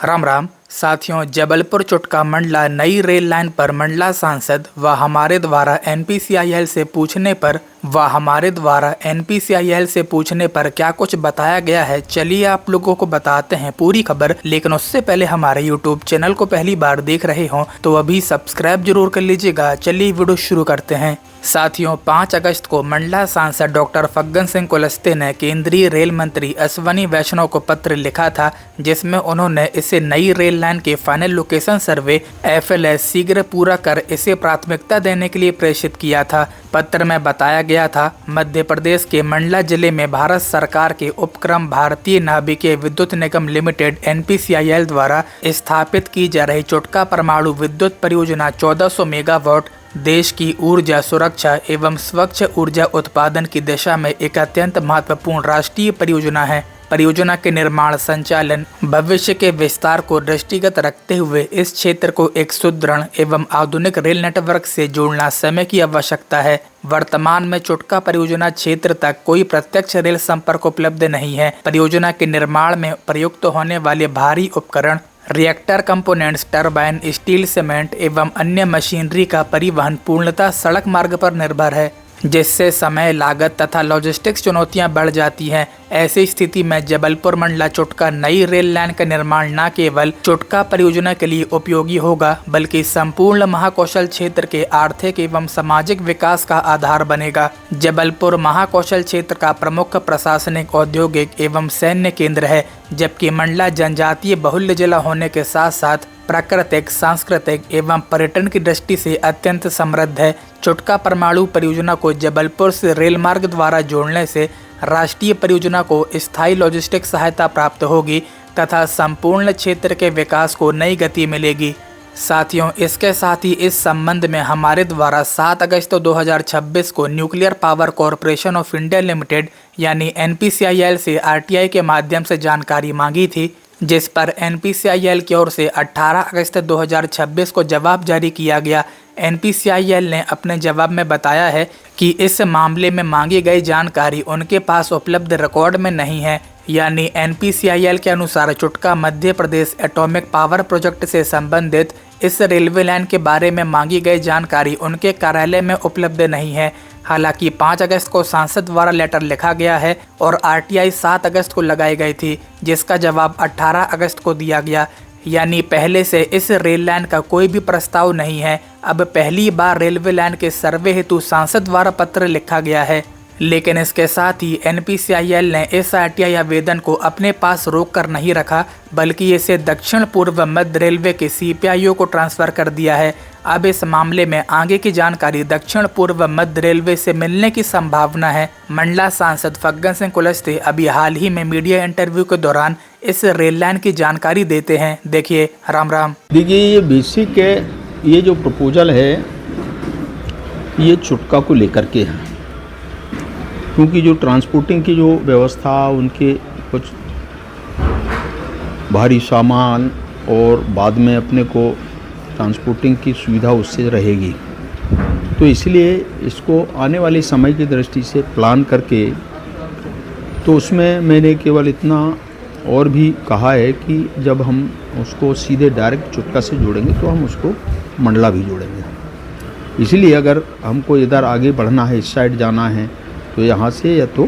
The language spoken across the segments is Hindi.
राम राम साथियों, जबलपुर चुटका मंडला नई रेल लाइन पर मंडला सांसद व हमारे द्वारा एनपीसीआईएल से पूछने पर क्या कुछ बताया गया है, चलिए आप लोगों को बताते हैं पूरी खबर। लेकिन उससे पहले हमारे यूट्यूब चैनल को पहली बार देख रहे हो तो अभी सब्सक्राइब जरूर कर लीजिएगा। चलिए वीडियो शुरू करते हैं। साथियों, 5 अगस्त को मंडला सांसद डॉक्टर फग्गन सिंह कुलस्ते ने केंद्रीय रेल मंत्री अश्विनी वैष्णव को पत्र लिखा था, जिसमें उन्होंने इसे नई रेल लाइन के फाइनल लोकेशन सर्वे FLS शीघ्र पूरा कर इसे प्राथमिकता देने के लिए प्रेषित किया था। पत्र में बताया गया था, मध्य प्रदेश के मंडला जिले में भारत सरकार के उपक्रम भारतीय नाभिकीय विद्युत निगम लिमिटेड NPCIL द्वारा स्थापित की जा रही चुटका परमाणु विद्युत परियोजना 1400 मेगावाट देश की ऊर्जा सुरक्षा एवं स्वच्छ ऊर्जा उत्पादन की दिशा में एक अत्यंत महत्वपूर्ण राष्ट्रीय परियोजना है। परियोजना के निर्माण, संचालन, भविष्य के विस्तार को दृष्टिगत रखते हुए इस क्षेत्र को एक सुदृढ़ एवं आधुनिक रेल नेटवर्क से जोड़ना समय की आवश्यकता है। वर्तमान में चुटका परियोजना क्षेत्र तक कोई प्रत्यक्ष रेल संपर्क उपलब्ध नहीं है। परियोजना के निर्माण में प्रयुक्त होने वाले भारी उपकरण, reactor components, turbine, steel, cement एवं अन्य मशीनरी का परिवहन पूर्णतः सड़क मार्ग पर निर्भर है, जिससे समय, लागत तथा लॉजिस्टिक्स चुनौतियां बढ़ जाती हैं। ऐसी स्थिति में जबलपुर मंडला चुटका नई रेल लाइन का निर्माण न केवल चुटका परियोजना के लिए उपयोगी होगा, बल्कि संपूर्ण महाकौशल क्षेत्र के आर्थिक एवं सामाजिक विकास का आधार बनेगा। जबलपुर महाकौशल क्षेत्र का प्रमुख प्रशासनिक, औद्योगिक एवं सैन्य केंद्र है, जबकि मंडला जनजातीय बहुल्य जिला होने के साथ साथ प्राकृतिक, सांस्कृतिक एवं पर्यटन की दृष्टि से अत्यंत समृद्ध है। चुटका परमाणु परियोजना को जबलपुर से रेल मार्ग द्वारा जोड़ने से राष्ट्रीय परियोजना को स्थायी लॉजिस्टिक सहायता प्राप्त होगी तथा संपूर्ण क्षेत्र के विकास को नई गति मिलेगी। साथियों, इसके साथ ही इस संबंध में हमारे द्वारा 7 अगस्त 2026 को nuclear power corporation of India limited यानी NPCIL से RTI के माध्यम से जानकारी मांगी थी, जिस पर NPCIL की ओर से 18 अगस्त 2026 को जवाब जारी किया गया। NPCIL ने अपने जवाब में बताया है कि इस मामले में मांगी गई जानकारी उनके पास उपलब्ध रिकॉर्ड में नहीं है। यानी NPCIL के अनुसार चुटका Madhya Pradesh atomic power project से संबंधित इस रेलवे लाइन के बारे में मांगी गई जानकारी उनके कार्यालय में उपलब्ध नहीं है। हालांकि 5 अगस्त को सांसद द्वारा लेटर लिखा गया है और RTI 7 अगस्त को लगाई गई थी, जिसका जवाब 18 अगस्त को दिया गया। यानी पहले से इस रेल लाइन का कोई भी प्रस्ताव नहीं है। अब पहली बार रेलवे लाइन के सर्वे हेतु सांसद द्वारा पत्र लिखा गया है। लेकिन इसके साथ ही NPCIL ने इस RTI आवेदन को अपने पास रोक कर नहीं रखा, बल्कि इसे दक्षिण पूर्व मध्य रेलवे के CPIO को ट्रांसफर कर दिया है। अब इस मामले में आगे की जानकारी दक्षिण पूर्व मध्य रेलवे से मिलने की संभावना है। मंडला सांसद फग्गन सिंह कुलस्ते अभी हाल ही में मीडिया इंटरव्यू के दौरान इस रेल लाइन की जानकारी देते हैं। देखिए, राम राम। देखिए, ये बेसिक है, ये जो प्रपोजल है ये चुटका को लेकर के है, क्योंकि जो ट्रांसपोर्टिंग की जो व्यवस्था, उनके कुछ भारी सामान और बाद में अपने को ट्रांसपोर्टिंग की सुविधा उससे रहेगी, तो इसलिए इसको आने वाले समय की दृष्टि से प्लान करके, तो उसमें मैंने केवल इतना और भी कहा है कि जब हम उसको सीधे डायरेक्ट चुटका से जोड़ेंगे तो हम उसको मंडला भी जोड़ेंगे। इसलिए अगर हमको इधर आगे बढ़ना है, इस साइड जाना है, तो यहाँ से या तो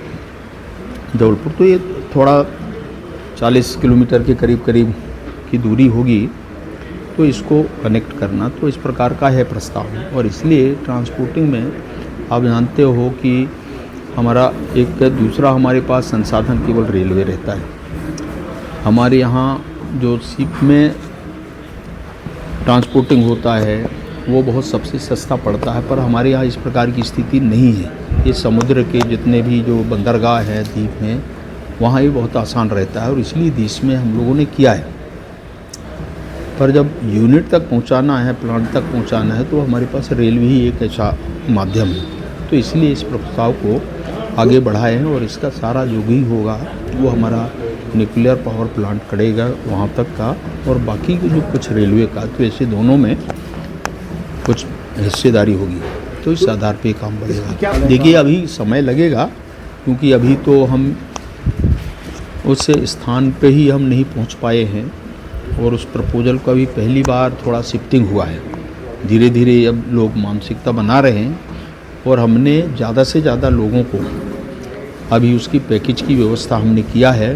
जबलपुर, तो ये थोड़ा 40 किलोमीटर के करीब की दूरी होगी, तो इसको कनेक्ट करना, तो इस प्रकार का है प्रस्ताव। और इसलिए ट्रांसपोर्टिंग में आप जानते हो कि हमारा एक दूसरा हमारे पास संसाधन केवल रेलवे रहता है। हमारे यहाँ जो शिप में ट्रांसपोर्टिंग होता है वो बहुत सबसे सस्ता पड़ता है, पर हमारे यहाँ इस प्रकार की स्थिति नहीं है। ये समुद्र के जितने भी जो बंदरगाह है द्वीप में, वहाँ ये बहुत आसान रहता है और इसलिए देश में हम लोगों ने किया है। पर जब यूनिट तक पहुँचाना है, प्लांट तक पहुँचाना है, तो हमारे पास रेलवे ही एक ऐसा माध्यम है। तो इसलिए इस प्रस्ताव को आगे बढ़ाए हैं और इसका सारा जो भी होगा वो हमारा न्यूक्लियर पावर प्लांट करेगा वहाँ तक का, और बाकी जो कुछ रेलवे का, तो ऐसे दोनों में कुछ हिस्सेदारी होगी, तो इस आधार पे काम बढ़ेगा। देखिए, अभी समय लगेगा, क्योंकि अभी तो हम उस स्थान पे ही हम नहीं पहुंच पाए हैं और उस प्रपोजल का भी पहली बार थोड़ा शिफ्टिंग हुआ है। धीरे धीरे अब लोग मानसिकता बना रहे हैं और हमने ज़्यादा से ज़्यादा लोगों को अभी उसकी पैकेज की व्यवस्था हमने किया है।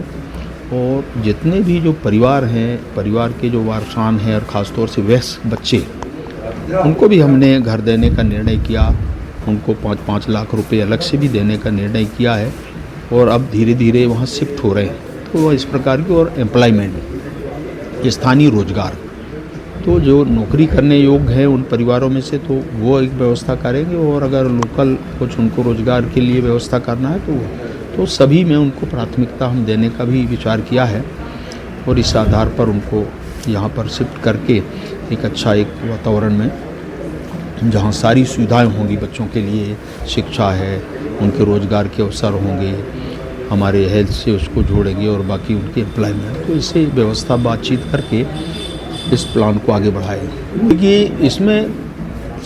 और जितने भी जो परिवार हैं, परिवार के जो वारसान हैं और ख़ास तौर से वयस्क बच्चे, उनको भी हमने घर देने का निर्णय किया। उनको 5-5 लाख रुपए अलग से भी देने का निर्णय किया है और अब धीरे धीरे वहाँ शिफ्ट हो रहे हैं। तो इस प्रकार की और एम्प्लॉयमेंट, स्थानीय रोजगार, तो जो नौकरी करने योग्य हैं उन परिवारों में से तो वो एक व्यवस्था करेंगे, और अगर लोकल कुछ उनको रोजगार के लिए व्यवस्था करना है तो सभी में उनको प्राथमिकता हम देने का भी विचार किया है। और इस आधार पर उनको यहाँ पर शिफ्ट करके एक अच्छा एक वातावरण में जहाँ सारी सुविधाएं होंगी बच्चों के लिए, शिक्षा है, उनके रोजगार के अवसर होंगे, हमारे हेल्थ से उसको जोड़ेंगे और बाकी उनके एम्प्लॉयमेंट, तो इससे व्यवस्था बातचीत करके इस प्लान को आगे बढ़ाएंगे। क्योंकि इसमें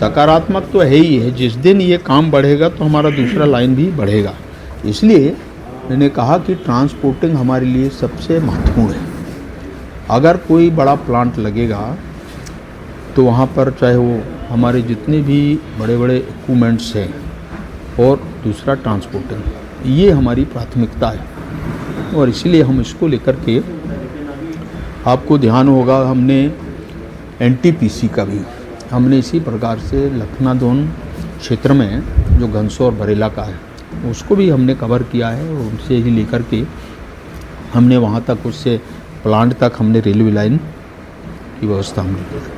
सकारात्मक तो है ही है, जिस दिन ये काम बढ़ेगा तो हमारा दूसरा लाइन भी बढ़ेगा। इसलिए मैंने कहा कि ट्रांसपोर्टिंग हमारे लिए सबसे महत्वपूर्ण है। अगर कोई बड़ा प्लांट लगेगा तो वहाँ पर चाहे वो हमारे जितने भी बड़े बड़े इक्विपमेंट्स हैं और दूसरा ट्रांसपोर्टिंग, ये हमारी प्राथमिकता है। और इसीलिए हम इसको लेकर के, आपको ध्यान होगा हमने एनटीपीसी का भी हमने इसी प्रकार से लखनादौन क्षेत्र में जो घनसौर बरेला का है उसको भी हमने कवर किया है, और उनसे ही लेकर के हमने वहाँ तक, उससे प्लांट तक हमने रेलवे लाइन की व्यवस्था हमने की।